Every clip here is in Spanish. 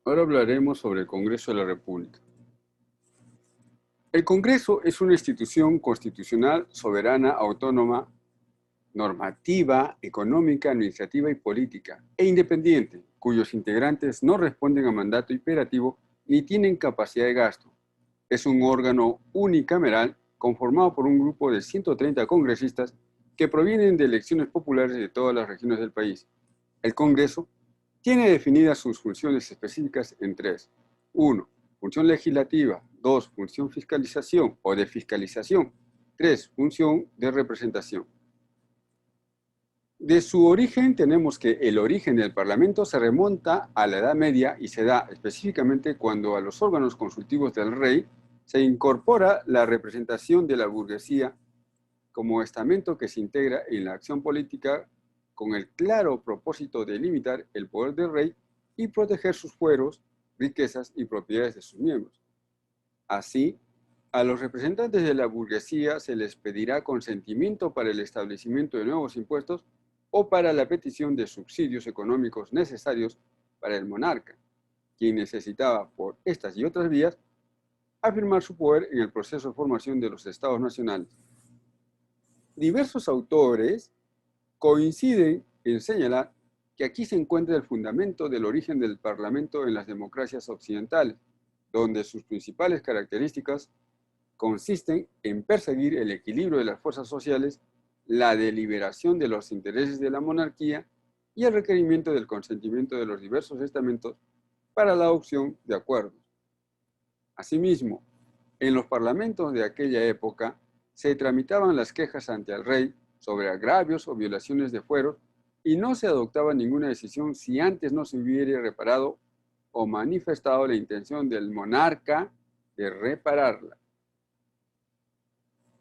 Ahora hablaremos sobre el Congreso de la República. El Congreso es una institución constitucional, soberana, autónoma, normativa, económica, administrativa y política, e independiente, cuyos integrantes no responden a mandato imperativo ni tienen capacidad de gasto. Es un órgano unicameral conformado por un grupo de 130 congresistas que provienen de elecciones populares de todas las regiones del país. El Congreso tiene definidas sus funciones específicas en tres. 1. Función legislativa. 2. Función fiscalización o de fiscalización. 3. Función de representación. De su origen tenemos que el origen del Parlamento se remonta a la Edad Media y se da específicamente cuando a los órganos consultivos del rey se incorpora la representación de la burguesía como estamento que se integra en la acción política con el claro propósito de limitar el poder del rey y proteger sus fueros, riquezas y propiedades de sus miembros. Así, a los representantes de la burguesía se les pedirá consentimiento para el establecimiento de nuevos impuestos o para la petición de subsidios económicos necesarios para el monarca, quien necesitaba por estas y otras vías afirmar su poder en el proceso de formación de los estados nacionales. Diversos autores coinciden en señalar que aquí se encuentra el fundamento del origen del Parlamento en las democracias occidentales, donde sus principales características consisten en perseguir el equilibrio de las fuerzas sociales, la deliberación de los intereses de la monarquía y el requerimiento del consentimiento de los diversos estamentos para la adopción de acuerdos. Asimismo, en los parlamentos de aquella época se tramitaban las quejas ante el rey sobre agravios o violaciones de fueros y no se adoptaba ninguna decisión si antes no se hubiera reparado o manifestado la intención del monarca de repararla.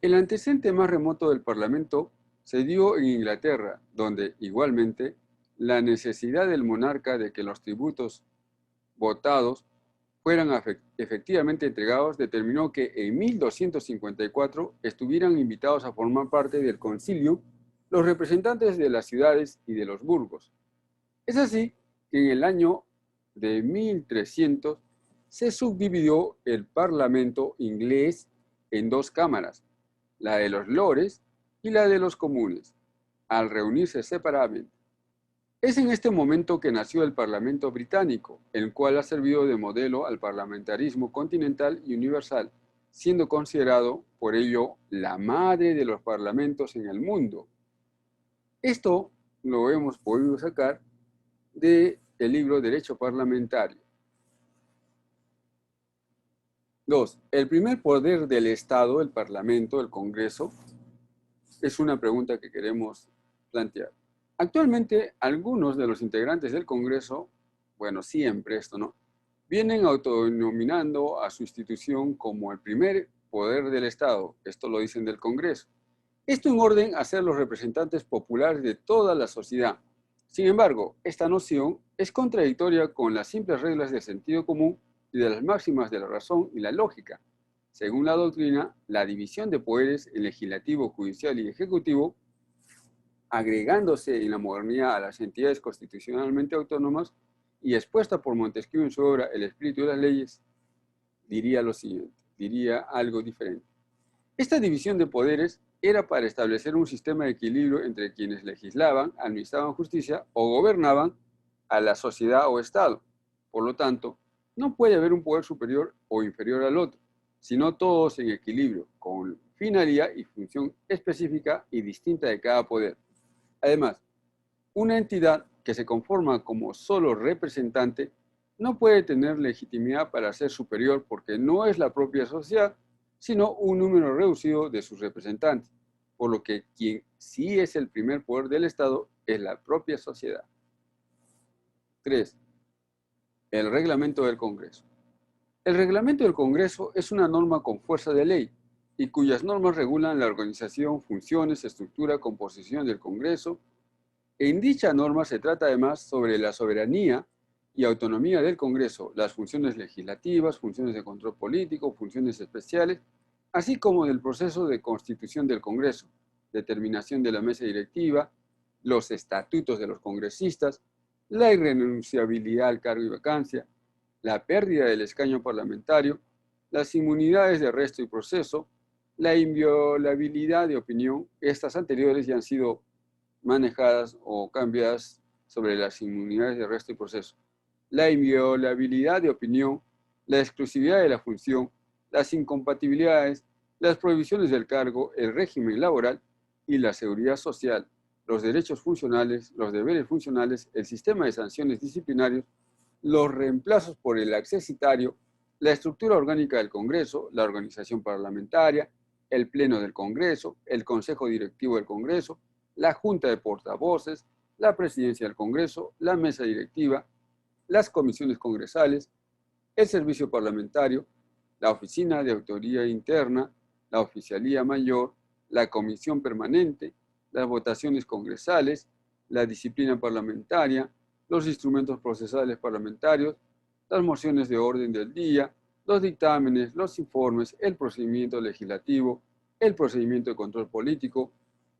El antecedente más remoto del Parlamento se dio en Inglaterra, donde, igualmente, la necesidad del monarca de que los tributos votados fueran efectivamente entregados determinó que en 1254 estuvieran invitados a formar parte del concilio los representantes de las ciudades y de los burgos. Es así que en el año de 1300 se subdividió el Parlamento inglés en dos cámaras, la de los lores y la de los comunes, al reunirse separadamente. Es en este momento que nació el Parlamento británico, el cual ha servido de modelo al parlamentarismo continental y universal, siendo considerado por ello la madre de los parlamentos en el mundo. Esto lo hemos podido sacar del libro Derecho Parlamentario. 2. El primer poder del Estado, el Parlamento, el Congreso, es una pregunta que queremos plantear. Actualmente, algunos de los integrantes del Congreso, bueno, siempre esto, ¿no?, vienen autodenominando a su institución como el primer poder del Estado. Esto lo dicen del Congreso. Esto en orden a ser los representantes populares de toda la sociedad. Sin embargo, esta noción es contradictoria con las simples reglas de sentido común y de las máximas de la razón y la lógica. Según la doctrina, la división de poderes en legislativo, judicial y ejecutivo, agregándose en la modernidad a las entidades constitucionalmente autónomas y expuesta por Montesquieu en su obra El espíritu de las leyes, diría lo siguiente, diría algo diferente. Esta división de poderes era para establecer un sistema de equilibrio entre quienes legislaban, administraban justicia o gobernaban a la sociedad o Estado. Por lo tanto, no puede haber un poder superior o inferior al otro, sino todos en equilibrio, con finalidad y función específica y distinta de cada poder. Además, una entidad que se conforma como solo representante no puede tener legitimidad para ser superior porque no es la propia sociedad, sino un número reducido de sus representantes, por lo que quien sí es el primer poder del Estado es la propia sociedad. 3. El reglamento del Congreso. El reglamento del Congreso es una norma con fuerza de ley y cuyas normas regulan la organización, funciones, estructura, composición del Congreso. En dicha norma se trata además sobre la soberanía y autonomía del Congreso, las funciones legislativas, funciones de control político, funciones especiales, así como del proceso de constitución del Congreso, determinación de la mesa directiva, los estatutos de los congresistas, la irrenunciabilidad al cargo y vacancia, la pérdida del escaño parlamentario, las inmunidades de arresto y proceso, la inviolabilidad de opinión. Estas anteriores ya han sido manejadas o cambiadas sobre las inmunidades de arresto y proceso. La inviolabilidad de opinión, la exclusividad de la función, las incompatibilidades, las prohibiciones del cargo, el régimen laboral y la seguridad social, los derechos funcionales, los deberes funcionales, el sistema de sanciones disciplinarios, los reemplazos por el accesitario, la estructura orgánica del Congreso, la organización parlamentaria, el Pleno del Congreso, el Consejo Directivo del Congreso, la Junta de Portavoces, la Presidencia del Congreso, la Mesa Directiva, las comisiones congresales, el Servicio Parlamentario, la Oficina de Auditoría Interna, la Oficialía Mayor, la Comisión Permanente, las votaciones congresales, la disciplina parlamentaria, los instrumentos procesales parlamentarios, las mociones de orden del día, los dictámenes, los informes, el procedimiento legislativo, el procedimiento de control político,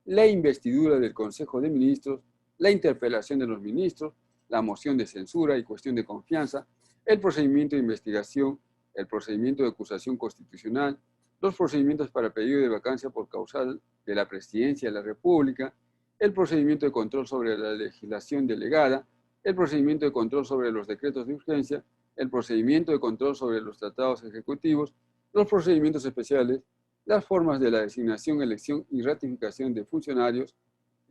la investidura del Consejo de Ministros, la interpelación de los ministros, la moción de censura y cuestión de confianza, el procedimiento de investigación, el procedimiento de acusación constitucional, los procedimientos para pedido de vacancia por causal de la Presidencia de la República, el procedimiento de control sobre la legislación delegada, el procedimiento de control sobre los decretos de urgencia, el procedimiento de control sobre los tratados ejecutivos, los procedimientos especiales, las formas de la designación, elección y ratificación de funcionarios,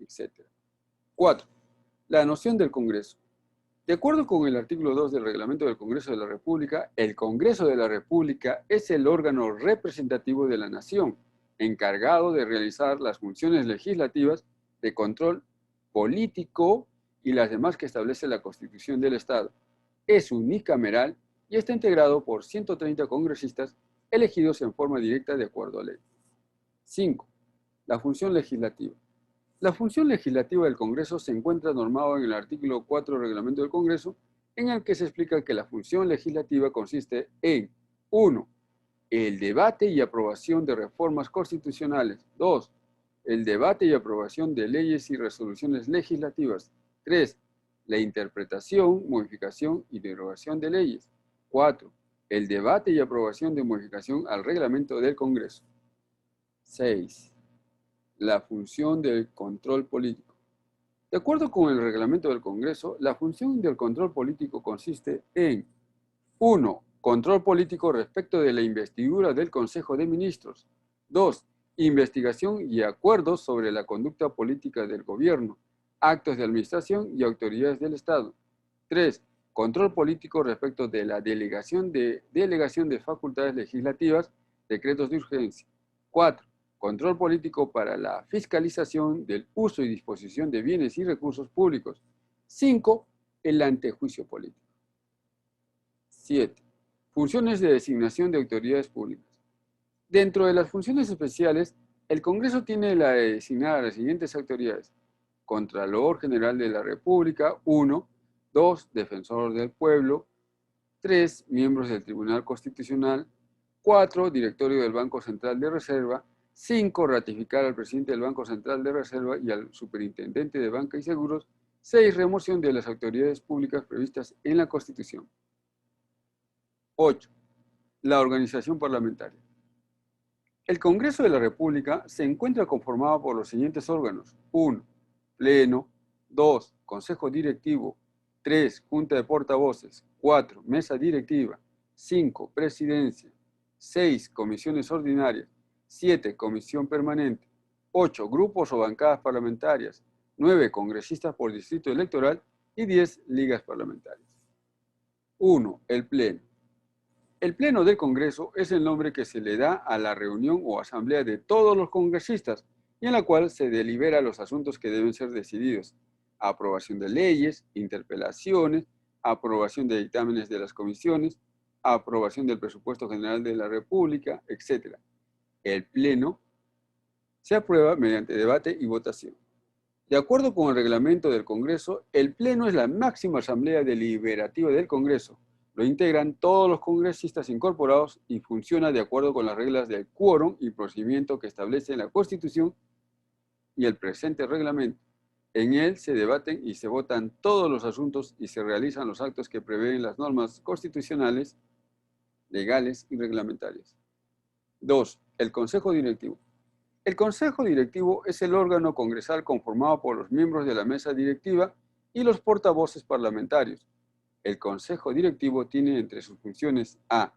etc. 4. La noción del Congreso. De acuerdo con el artículo 2 del Reglamento del Congreso de la República, el Congreso de la República es el órgano representativo de la nación, encargado de realizar las funciones legislativas de control político y las demás que establece la Constitución del Estado. Es unicameral y está integrado por 130 congresistas elegidos en forma directa de acuerdo a ley. 5. La función legislativa. La función legislativa del Congreso se encuentra normada en el artículo 4 del Reglamento del Congreso, en el que se explica que la función legislativa consiste en 1. El debate y aprobación de reformas constitucionales. 2. El debate y aprobación de leyes y resoluciones legislativas. 3. La interpretación, modificación y derogación de leyes. 4. El debate y aprobación de modificación al reglamento del Congreso. 6. La función del control político. De acuerdo con el reglamento del Congreso, la función del control político consiste en 1. Control político respecto de la investidura del Consejo de Ministros. 2. Investigación y acuerdos sobre la conducta política del gobierno, actos de administración y autoridades del Estado. 3. Control político respecto de la delegación de facultades legislativas, decretos de urgencia. 4. Control político para la fiscalización del uso y disposición de bienes y recursos públicos. 5. El antejuicio político. 7. Funciones de designación de autoridades públicas. Dentro de las funciones especiales, el Congreso tiene la de designar a las siguientes autoridades: Contralor General de la República, 1. 2. Defensor del Pueblo. 3. Miembros del Tribunal Constitucional. 4. Directorio del Banco Central de Reserva. 5. Ratificar al presidente del Banco Central de Reserva y al superintendente de Banca y Seguros. 6. Remoción de las autoridades públicas previstas en la Constitución. 8. La organización parlamentaria. El Congreso de la República se encuentra conformado por los siguientes órganos: 1. Pleno. 2. Consejo Directivo. 3. Junta de Portavoces. 4. Mesa Directiva. 5. Presidencia. 6. Comisiones ordinarias. 7. Comisión permanente. 8. Grupos o bancadas parlamentarias. 9. Congresistas por distrito electoral. Y 10. Ligas parlamentarias. 1. El Pleno. El Pleno del Congreso es el nombre que se le da a la reunión o asamblea de todos los congresistas y en la cual se delibera los asuntos que deben ser decididos: aprobación de leyes, interpelaciones, aprobación de dictámenes de las comisiones, aprobación del presupuesto general de la República, etc. El Pleno se aprueba mediante debate y votación. De acuerdo con el reglamento del Congreso, el Pleno es la máxima asamblea deliberativa del Congreso. Lo integran todos los congresistas incorporados y funciona de acuerdo con las reglas del quórum y procedimiento que establece la Constitución y el presente reglamento. En él se debaten y se votan todos los asuntos y se realizan los actos que prevén las normas constitucionales, legales y reglamentarias. 2. El Consejo Directivo. El Consejo Directivo es el órgano congresal conformado por los miembros de la mesa directiva y los portavoces parlamentarios. El Consejo Directivo tiene entre sus funciones a.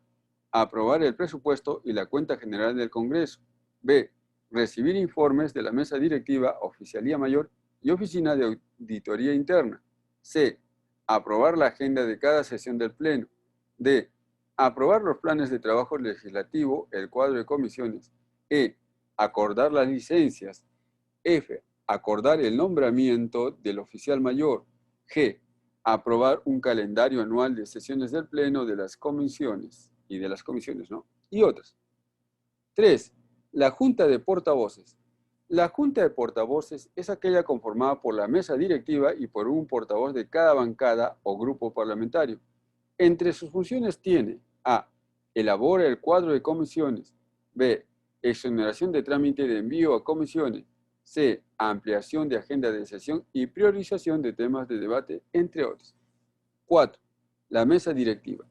Aprobar el presupuesto y la cuenta general del Congreso. B. Recibir informes de la mesa directiva, oficialía mayor y oficina de auditoría interna. C. Aprobar la agenda de cada sesión del Pleno. D. Aprobar los planes de trabajo legislativo, el cuadro de comisiones. E. Acordar las licencias. F. Acordar el nombramiento del oficial mayor. G. Aprobar un calendario anual de sesiones del Pleno de las comisiones y otras. 3. La Junta de Portavoces. La Junta de Portavoces es aquella conformada por la mesa directiva y por un portavoz de cada bancada o grupo parlamentario. Entre sus funciones tiene a. Elabora el cuadro de comisiones. B. Exoneración de trámite de envío a comisiones. C. Ampliación de agenda de sesión y priorización de temas de debate, entre otros. 4. La mesa directiva.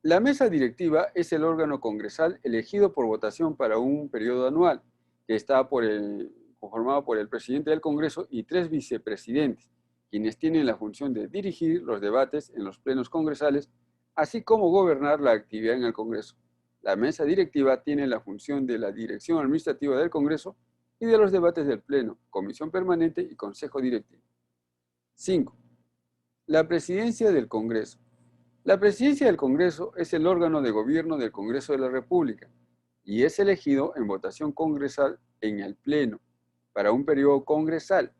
La mesa directiva es el órgano congresal elegido por votación para un periodo anual, que está conformado por el presidente del Congreso y 3 vicepresidentes, quienes tienen la función de dirigir los debates en los plenos congresales, así como gobernar la actividad en el Congreso. La mesa directiva tiene la función de la dirección administrativa del Congreso y de los debates del Pleno, Comisión Permanente y Consejo Directivo. 5. La Presidencia del Congreso. La Presidencia del Congreso es el órgano de gobierno del Congreso de la República y es elegido en votación congresal en el Pleno para un periodo congresal.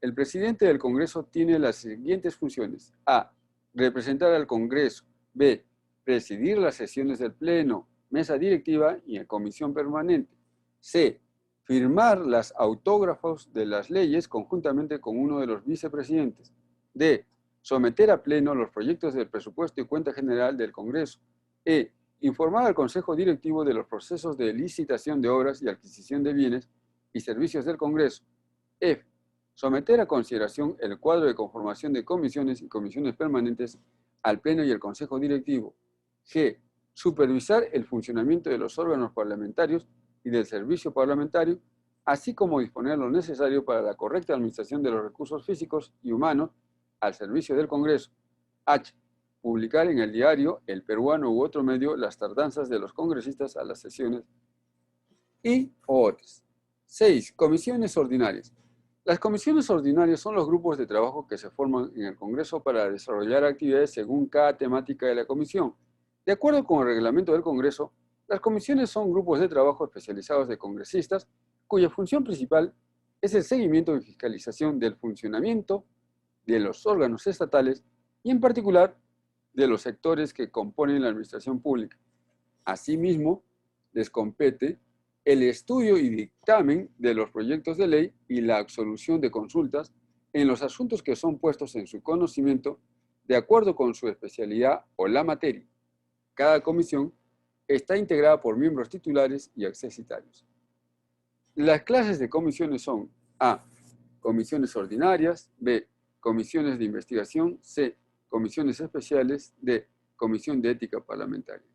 El presidente del Congreso tiene las siguientes funciones. A. Representar al Congreso. B. Presidir las sesiones del Pleno, mesa directiva y comisión permanente. C. Firmar los autógrafos de las leyes conjuntamente con uno de los vicepresidentes. D. Someter a pleno los proyectos del presupuesto y cuenta general del Congreso. E. Informar al Consejo Directivo de los procesos de licitación de obras y adquisición de bienes y servicios del Congreso. F. Someter a consideración el cuadro de conformación de comisiones y comisiones permanentes al Pleno y el Consejo Directivo. G. Supervisar el funcionamiento de los órganos parlamentarios y del servicio parlamentario, así como disponer lo necesario para la correcta administración de los recursos físicos y humanos al servicio del Congreso. H. Publicar en el diario El Peruano u otro medio las tardanzas de los congresistas a las sesiones y otras. 6. Comisiones ordinarias. Las comisiones ordinarias son los grupos de trabajo que se forman en el Congreso para desarrollar actividades según cada temática de la comisión. De acuerdo con el reglamento del Congreso, las comisiones son grupos de trabajo especializados de congresistas cuya función principal es el seguimiento y fiscalización del funcionamiento de los órganos estatales y en particular de los sectores que componen la administración pública. Asimismo, les compete el estudio y dictamen de los proyectos de ley y la absolución de consultas en los asuntos que son puestos en su conocimiento de acuerdo con su especialidad o la materia. Cada comisión está integrada por miembros titulares y accesitarios. Las clases de comisiones son A. Comisiones ordinarias. B. Comisiones de investigación. C. Comisiones especiales. D. Comisión de ética parlamentaria.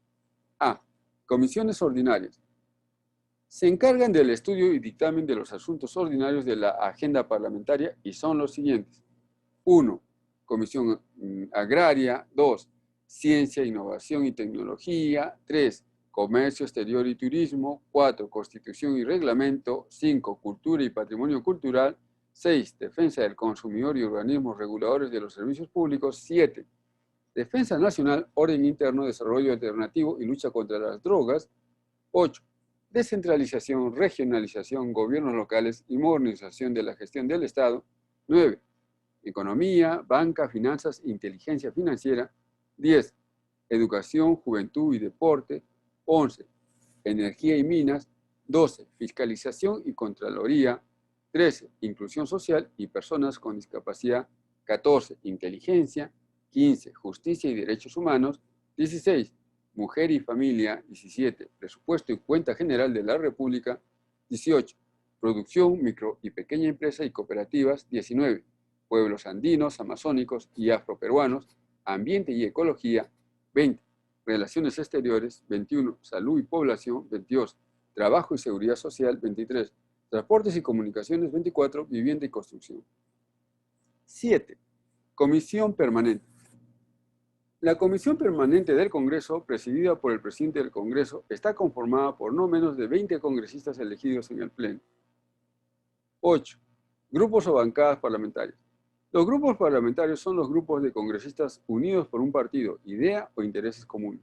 A. Comisiones ordinarias. Se encargan del estudio y dictamen de los asuntos ordinarios de la agenda parlamentaria y son los siguientes. 1. Comisión Agraria. 2. Ciencia, Innovación y Tecnología. 3. Comercio Exterior y Turismo. 4. Constitución y Reglamento. 5. Cultura y Patrimonio Cultural. 6. Defensa del Consumidor y organismos reguladores de los servicios públicos. 7. Defensa Nacional, Orden Interno, Desarrollo Alternativo y Lucha contra las Drogas. 8. Descentralización, regionalización, gobiernos locales y modernización de la gestión del Estado. 9. Economía, banca, finanzas, inteligencia financiera. 10. Educación, juventud y deporte. 11. Energía y minas. 12. Fiscalización y contraloría. 13. Inclusión social y personas con discapacidad. 14. Inteligencia. 15. Justicia y derechos humanos. 16. Mujer y familia. 17. Presupuesto y cuenta general de la República. 18. Producción, micro y pequeña empresa y cooperativas. 19. pueblos andinos, amazónicos y afroperuanos, ambiente y ecología, 20, relaciones exteriores, 21, salud y población, 22, trabajo y seguridad social, 23, transportes y comunicaciones, 24, vivienda y construcción. 7. Comisión permanente. La Comisión Permanente del Congreso, presidida por el presidente del Congreso, está conformada por no menos de 20 congresistas elegidos en el Pleno. 8. Grupos o bancadas parlamentarias. Los grupos parlamentarios son los grupos de congresistas unidos por un partido, idea o intereses comunes.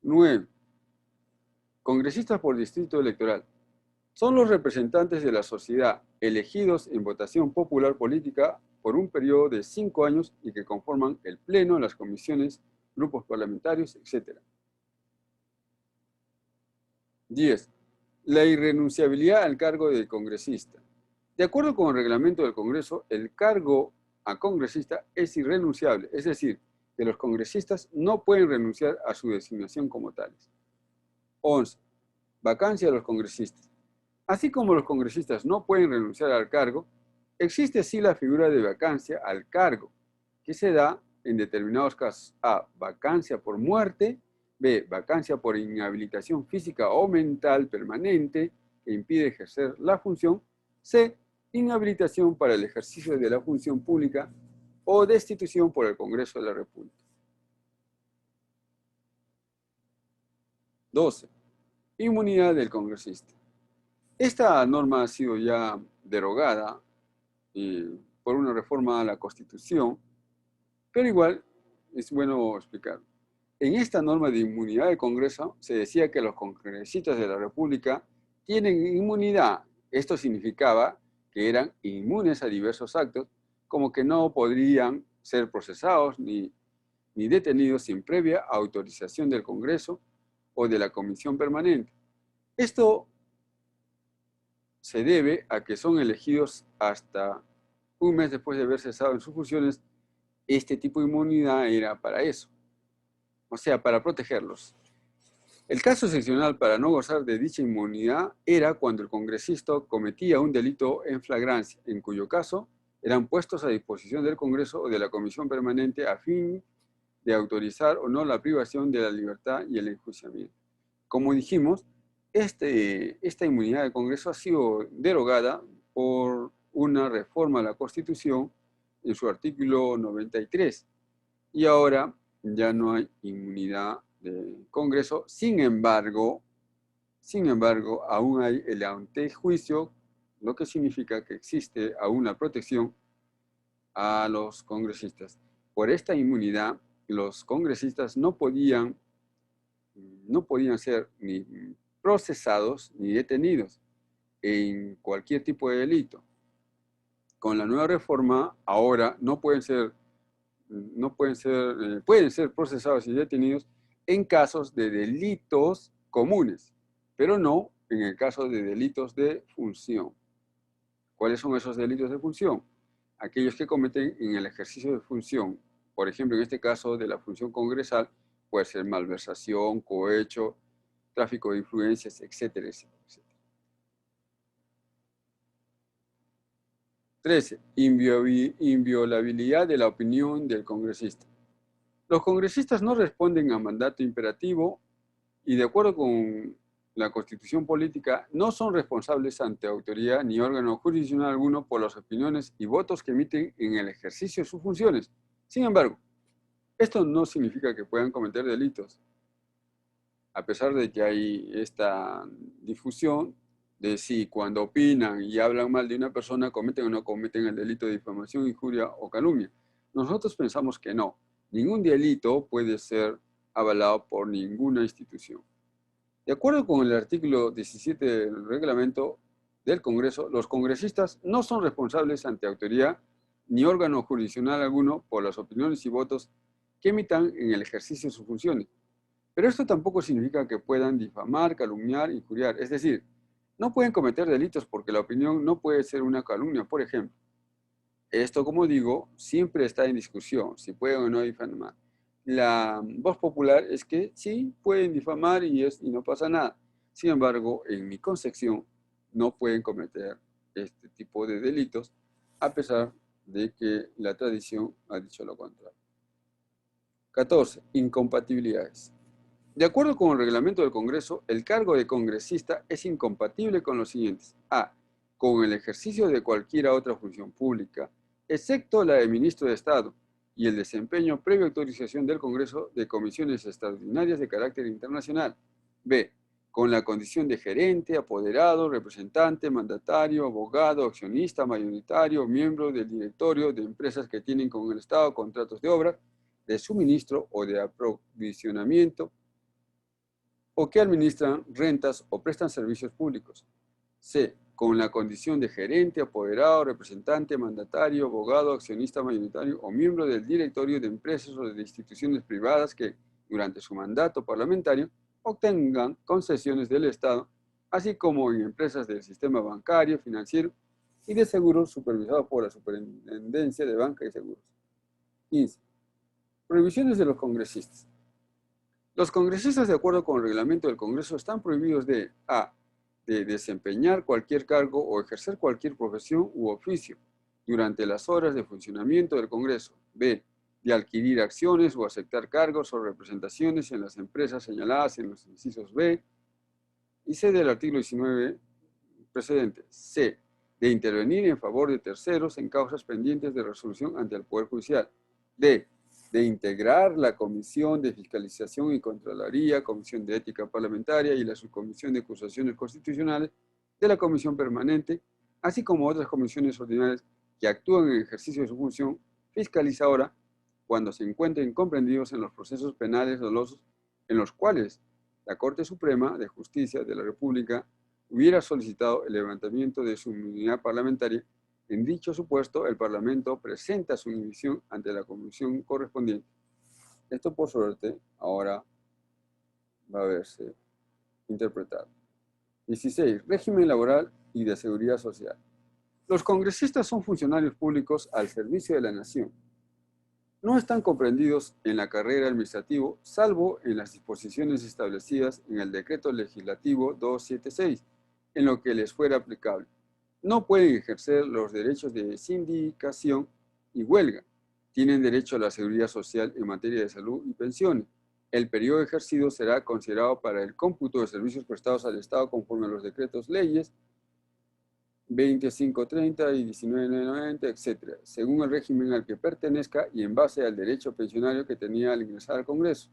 9. Congresistas por distrito electoral. Son los representantes de la sociedad elegidos en votación popular política por un periodo de 5 años y que conforman el Pleno, las comisiones, grupos parlamentarios, etc. 10. La irrenunciabilidad al cargo de congresista. De acuerdo con el reglamento del Congreso, el cargo a congresista es irrenunciable, es decir, que los congresistas no pueden renunciar a su designación como tales. 11. Vacancia de los congresistas. Así como los congresistas no pueden renunciar al cargo, existe así la figura de vacancia al cargo, que se da en determinados casos. A. Vacancia por muerte. B. Vacancia por inhabilitación física o mental permanente que impide ejercer la función. C. Inhabilitación para el ejercicio de la función pública o destitución por el Congreso de la República. 12. Inmunidad del congresista. Esta norma ha sido ya derogada por una reforma a la Constitución, pero igual es bueno explicarlo. En esta norma de inmunidad del Congreso se decía que los congresistas de la República tienen inmunidad. Esto significaba que eran inmunes a diversos actos, como que no podrían ser procesados ni detenidos sin previa autorización del Congreso o de la Comisión Permanente. Esto se debe a que son elegidos hasta un mes después de haber cesado en sus funciones. Este tipo de inmunidad era para eso, o sea, para protegerlos. El caso excepcional para no gozar de dicha inmunidad era cuando el congresista cometía un delito en flagrancia, en cuyo caso eran puestos a disposición del Congreso o de la Comisión Permanente a fin de autorizar o no la privación de la libertad y el enjuiciamiento. Como dijimos, esta inmunidad del Congreso ha sido derogada por una reforma a la Constitución en su artículo 93 y ahora ya no hay inmunidad del Congreso. Sin embargo, aún hay el antejuicio, lo que significa que existe aún la protección a los congresistas. Por esta inmunidad, los congresistas no podían ser ni procesados ni detenidos en cualquier tipo de delito. Con la nueva reforma, ahora pueden ser procesados y detenidos en casos de delitos comunes, pero no en el caso de delitos de función. ¿Cuáles son esos delitos de función? Aquellos que cometen en el ejercicio de función. Por ejemplo, en este caso de la función congresal, puede ser malversación, cohecho, tráfico de influencias, etcétera, etcétera, etcétera. 13. Inviolabilidad de la opinión del congresista. Los congresistas no responden a mandato imperativo y, de acuerdo con la Constitución Política, no son responsables ante autoridad ni órgano jurisdiccional alguno por las opiniones y votos que emiten en el ejercicio de sus funciones. Sin embargo, esto no significa que puedan cometer delitos, a pesar de que hay esta difusión de si cuando opinan y hablan mal de una persona cometen o no cometen el delito de difamación, injuria o calumnia. Nosotros pensamos que no. Ningún delito puede ser avalado por ninguna institución. De acuerdo con el artículo 17 del reglamento del Congreso, los congresistas no son responsables ante autoridad ni órgano jurisdiccional alguno por las opiniones y votos que emitan en el ejercicio de sus funciones. Pero esto tampoco significa que puedan difamar, calumniar, injuriar. Es decir, no pueden cometer delitos porque la opinión no puede ser una calumnia, por ejemplo. Esto, como digo, siempre está en discusión, si pueden o no difamar. La voz popular es que sí, pueden difamar y no pasa nada. Sin embargo, en mi concepción, no pueden cometer este tipo de delitos, a pesar de que la tradición ha dicho lo contrario. 14. Incompatibilidades. De acuerdo con el reglamento del Congreso, el cargo de congresista es incompatible con los siguientes. A. Con el ejercicio de cualquier otra función pública, excepto la de ministro de Estado, y el desempeño previa autorización del Congreso de comisiones extraordinarias de carácter internacional. B. Con la condición de gerente, apoderado, representante, mandatario, abogado, accionista, mayoritario, miembro del directorio de empresas que tienen con el Estado contratos de obra, de suministro o de aprovisionamiento, o que administran rentas o prestan servicios públicos. C. Con la condición de gerente, apoderado, representante, mandatario, abogado, accionista mayoritario o miembro del directorio de empresas o de instituciones privadas que, durante su mandato parlamentario, obtengan concesiones del Estado, así como en empresas del sistema bancario, financiero y de seguros supervisados por la Superintendencia de Banca y Seguros. 15. Prohibiciones de los congresistas. Los congresistas, de acuerdo con el reglamento del Congreso, están prohibidos de a. De desempeñar cualquier cargo o ejercer cualquier profesión u oficio durante las horas de funcionamiento del Congreso. B. De adquirir acciones o aceptar cargos o representaciones en las empresas señaladas en los incisos B y C del artículo 19 precedente. C. De intervenir en favor de terceros en causas pendientes de resolución ante el Poder Judicial. D. De integrar la Comisión de Fiscalización y Contraloría, Comisión de Ética Parlamentaria y la Subcomisión de Acusaciones Constitucionales de la Comisión Permanente, así como otras comisiones ordinarias que actúan en el ejercicio de su función fiscalizadora cuando se encuentren comprendidos en los procesos penales dolosos en los cuales la Corte Suprema de Justicia de la República hubiera solicitado el levantamiento de su inmunidad parlamentaria. En dicho supuesto, el Parlamento presenta su inhibición ante la comisión correspondiente. Esto, por suerte, ahora va a verse interpretado. 16. Régimen laboral y de seguridad social. Los congresistas son funcionarios públicos al servicio de la nación. No están comprendidos en la carrera administrativa, salvo en las disposiciones establecidas en el Decreto Legislativo 276, en lo que les fuera aplicable. No pueden ejercer los derechos de sindicación y huelga. Tienen derecho a la seguridad social en materia de salud y pensiones. El periodo ejercido será considerado para el cómputo de servicios prestados al Estado conforme a los decretos leyes 2530 y 1990, etc., según el régimen al que pertenezca y en base al derecho pensionario que tenía al ingresar al Congreso.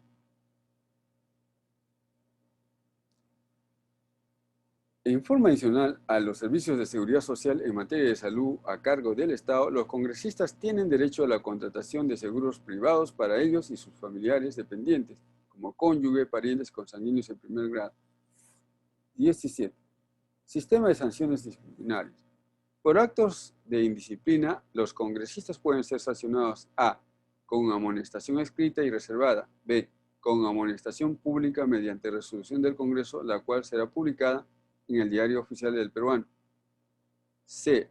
En forma adicional a los servicios de seguridad social en materia de salud a cargo del Estado, los congresistas tienen derecho a la contratación de seguros privados para ellos y sus familiares dependientes, como cónyuge, parientes consanguíneos en primer grado. 17. Sistema de sanciones disciplinarias. Por actos de indisciplina, los congresistas pueden ser sancionados a. Con amonestación escrita y reservada. B. Con amonestación pública mediante resolución del Congreso, la cual será publicada en el Diario Oficial del Peruano. C.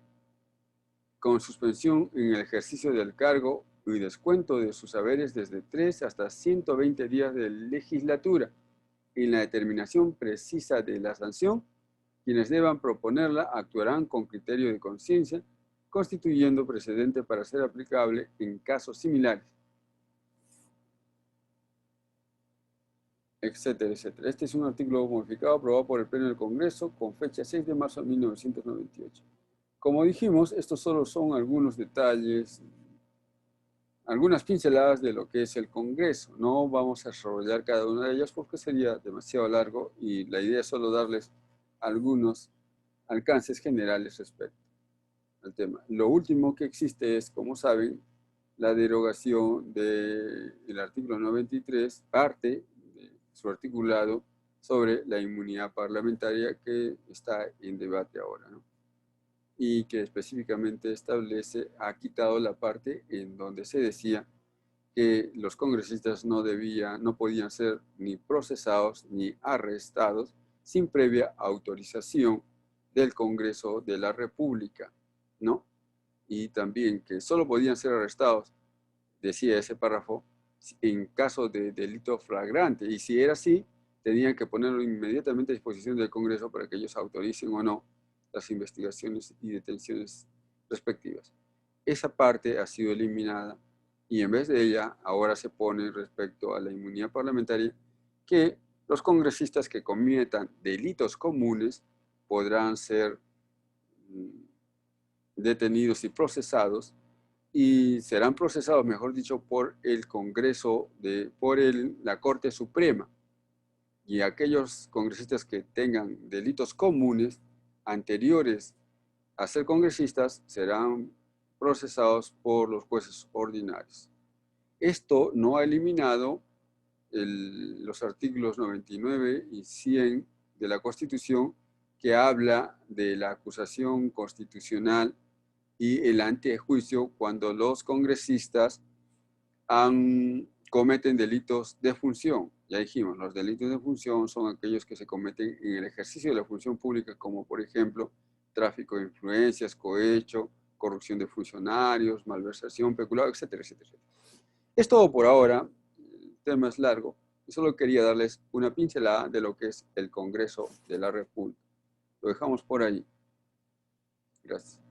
Con suspensión en el ejercicio del cargo y descuento de sus haberes desde 3 hasta 120 días de legislatura. En la determinación precisa de la sanción, quienes deban proponerla actuarán con criterio de conciencia, constituyendo precedente para ser aplicable en casos similares, etcétera, etcétera. Este es un artículo modificado aprobado por el Pleno del Congreso con fecha 6 de marzo de 1998. Como dijimos, estos solo son algunos detalles, algunas pinceladas de lo que es el Congreso. No vamos a desarrollar cada una de ellas porque sería demasiado largo y la idea es solo darles algunos alcances generales respecto al tema. Lo último que existe es, como saben, la derogación del artículo 93, parte de su articulado sobre la inmunidad parlamentaria que está en debate ahora, ¿no? Y que específicamente establece, ha quitado la parte en donde se decía que los congresistas no podían ser ni procesados ni arrestados sin previa autorización del Congreso de la República, ¿no? Y también que solo podían ser arrestados, decía ese párrafo, en caso de delito flagrante. Y si era así, tenían que ponerlo inmediatamente a disposición del Congreso para que ellos autoricen o no las investigaciones y detenciones respectivas. esa parte ha sido eliminada y en vez de ella ahora se pone respecto a la inmunidad parlamentaria que los congresistas que cometan delitos comunes podrán ser detenidos y procesados, y serán procesados, mejor dicho, por el Congreso, por la Corte Suprema. Y aquellos congresistas que tengan delitos comunes anteriores a ser congresistas serán procesados por los jueces ordinarios. Esto no ha eliminado los artículos 99 y 100 de la Constitución, que habla de la acusación constitucional y el antejuicio cuando los congresistas cometen delitos de función. Ya dijimos, los delitos de función son aquellos que se cometen en el ejercicio de la función pública, como por ejemplo tráfico de influencias, cohecho, corrupción de funcionarios, malversación, peculado, etcétera, etcétera. Es todo por ahora. El tema es largo y solo quería darles una pincelada de lo que es el Congreso de la República. Lo dejamos por ahí. Gracias.